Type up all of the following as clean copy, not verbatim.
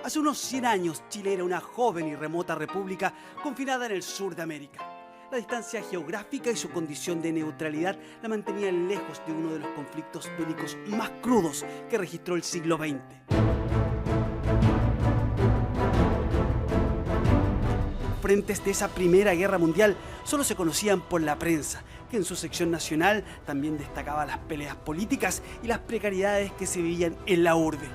Hace unos 100 años, Chile era una joven y remota república confinada en el sur de América. La distancia geográfica y su condición de neutralidad la mantenían lejos de uno de los conflictos bélicos más crudos que registró el siglo XX. Frentes de esa Primera Guerra Mundial solo se conocían por la prensa, que en su sección nacional también destacaba las peleas políticas y las precariedades que se vivían en la urbe.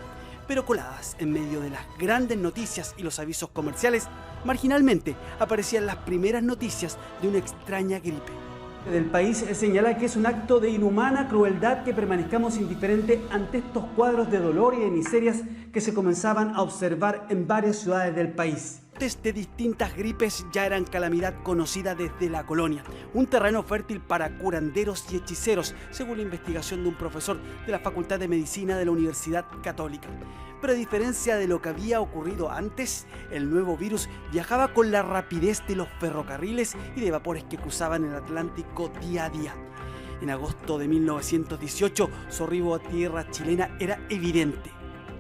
Pero coladas en medio de las grandes noticias y los avisos comerciales, marginalmente aparecían las primeras noticias de una extraña gripe. El país señala que es un acto de inhumana crueldad que permanezcamos indiferentes ante estos cuadros de dolor y de miserias que se comenzaban a observar en varias ciudades del país. De distintas gripes ya eran calamidad conocida desde la colonia, un terreno fértil para curanderos y hechiceros, según la investigación de un profesor de la Facultad de Medicina de la Universidad Católica. Pero a diferencia de lo que había ocurrido antes, el nuevo virus viajaba con la rapidez de los ferrocarriles y de vapores que cruzaban el Atlántico día a día. En agosto de 1918, su arribo a tierra chilena era evidente.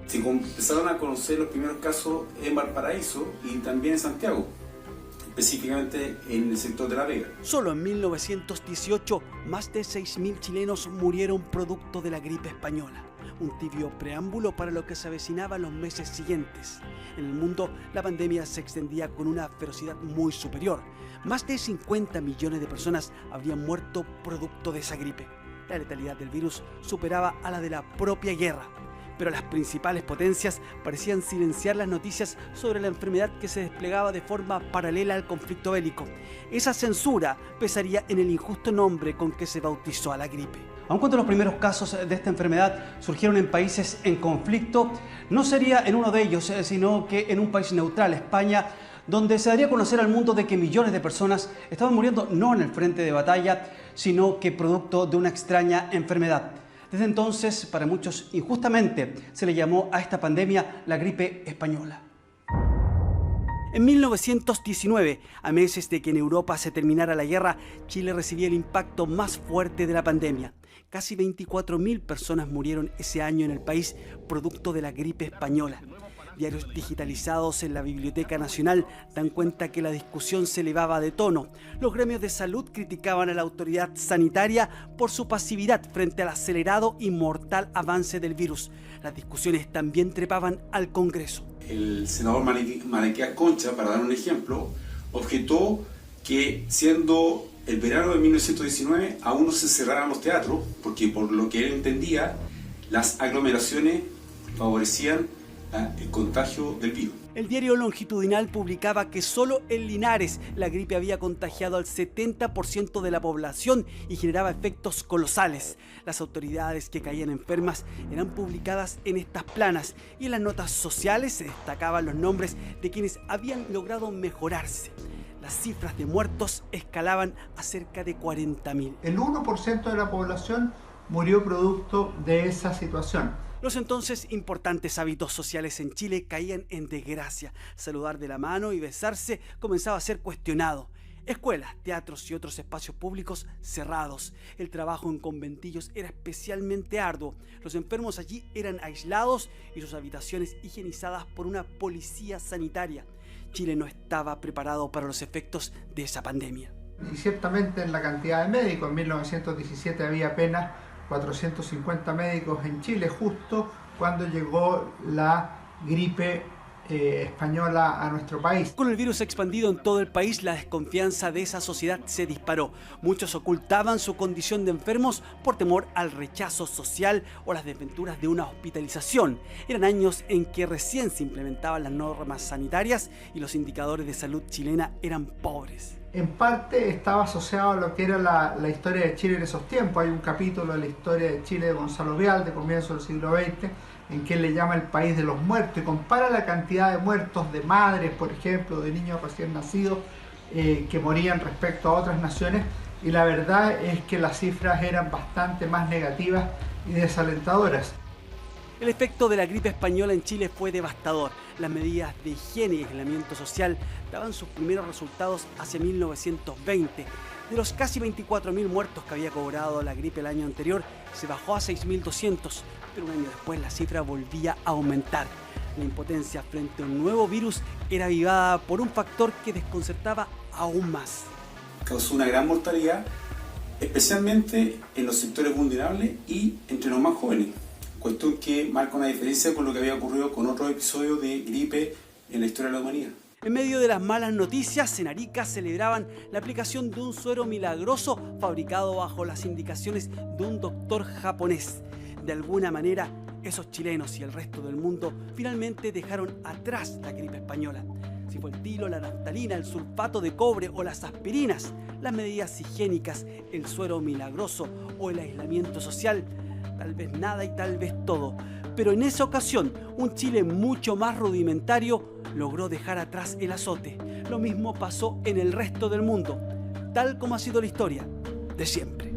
Se empezaron a conocer los primeros casos en Valparaíso y también en Santiago, específicamente en el sector de La Vega. Solo en 1918, más de 6.000 chilenos murieron producto de la gripe española. Un tibio preámbulo para lo que se avecinaba en los meses siguientes. En el mundo, la pandemia se extendía con una ferocidad muy superior. Más de 50 millones de personas habrían muerto producto de esa gripe. La letalidad del virus superaba a la de la propia guerra. Pero las principales potencias parecían silenciar las noticias sobre la enfermedad que se desplegaba de forma paralela al conflicto bélico. Esa censura pesaría en el injusto nombre con que se bautizó a la gripe. Aun cuando los primeros casos de esta enfermedad surgieron en países en conflicto, no sería en uno de ellos, sino que en un país neutral, España, donde se daría a conocer al mundo de que millones de personas estaban muriendo no en el frente de batalla, sino que producto de una extraña enfermedad. Desde entonces, para muchos injustamente, se le llamó a esta pandemia la gripe española. En 1919, a meses de que en Europa se terminara la guerra, Chile recibía el impacto más fuerte de la pandemia. Casi 24.000 personas murieron ese año en el país producto de la gripe española. Diarios digitalizados en la Biblioteca Nacional dan cuenta que la discusión se elevaba de tono. Los gremios de salud criticaban a la autoridad sanitaria por su pasividad frente al acelerado y mortal avance del virus. Las discusiones también trepaban al Congreso. El senador Mariquea Concha, para dar un ejemplo, objetó que siendo el verano de 1919 aún no se cerraran los teatros, porque por lo que él entendía, las aglomeraciones favorecían el contagio del virus. El diario Longitudinal publicaba que solo en Linares la gripe había contagiado al 70% de la población y generaba efectos colosales. Las autoridades que caían enfermas eran publicadas en estas planas y en las notas sociales se destacaban los nombres de quienes habían logrado mejorarse. Las cifras de muertos escalaban a cerca de 40.000. El 1% de la población murió producto de esa situación. Los entonces importantes hábitos sociales en Chile caían en desgracia. Saludar de la mano y besarse comenzaba a ser cuestionado. Escuelas, teatros y otros espacios públicos cerrados. El trabajo en conventillos era especialmente arduo. Los enfermos allí eran aislados y sus habitaciones higienizadas por una policía sanitaria. Chile no estaba preparado para los efectos de esa pandemia. Y ciertamente en la cantidad de médicos, en 1917 había apenas 450 médicos en Chile, justo cuando llegó la gripe española a nuestro país. Con el virus expandido en todo el país, la desconfianza de esa sociedad se disparó. Muchos ocultaban su condición de enfermos por temor al rechazo social o las desventuras de una hospitalización. Eran años en que recién se implementaban las normas sanitarias y los indicadores de salud chilena eran pobres. En parte estaba asociado a lo que era la historia de Chile en esos tiempos. Hay un capítulo de la historia de Chile de Gonzalo Vial, de comienzo del siglo XX, en que él le llama el país de los muertos y compara la cantidad de muertos de madres, por ejemplo, de niños recién nacidos que morían respecto a otras naciones, y la verdad es que las cifras eran bastante más negativas y desalentadoras. El efecto de la gripe española en Chile fue devastador. Las medidas de higiene y aislamiento social daban sus primeros resultados hacia 1920. De los casi 24.000 muertos que había cobrado la gripe el año anterior, se bajó a 6.200, pero un año después la cifra volvía a aumentar. La impotencia frente a un nuevo virus era avivada por un factor que desconcertaba aún más. Causó una gran mortalidad, especialmente en los sectores vulnerables y entre los más jóvenes. Cuestión que marca una diferencia con lo que había ocurrido con otros episodios de gripe en la historia de la humanidad. En medio de las malas noticias, en Arica celebraban la aplicación de un suero milagroso fabricado bajo las indicaciones de un doctor japonés. De alguna manera, esos chilenos y el resto del mundo finalmente dejaron atrás la gripe española. Si fue el tilo, la naftalina, el sulfato de cobre o las aspirinas, las medidas higiénicas, el suero milagroso o el aislamiento social, tal vez nada y tal vez todo. Pero en esa ocasión, un Chile mucho más rudimentario logró dejar atrás el azote. Lo mismo pasó en el resto del mundo, tal como ha sido la historia de siempre.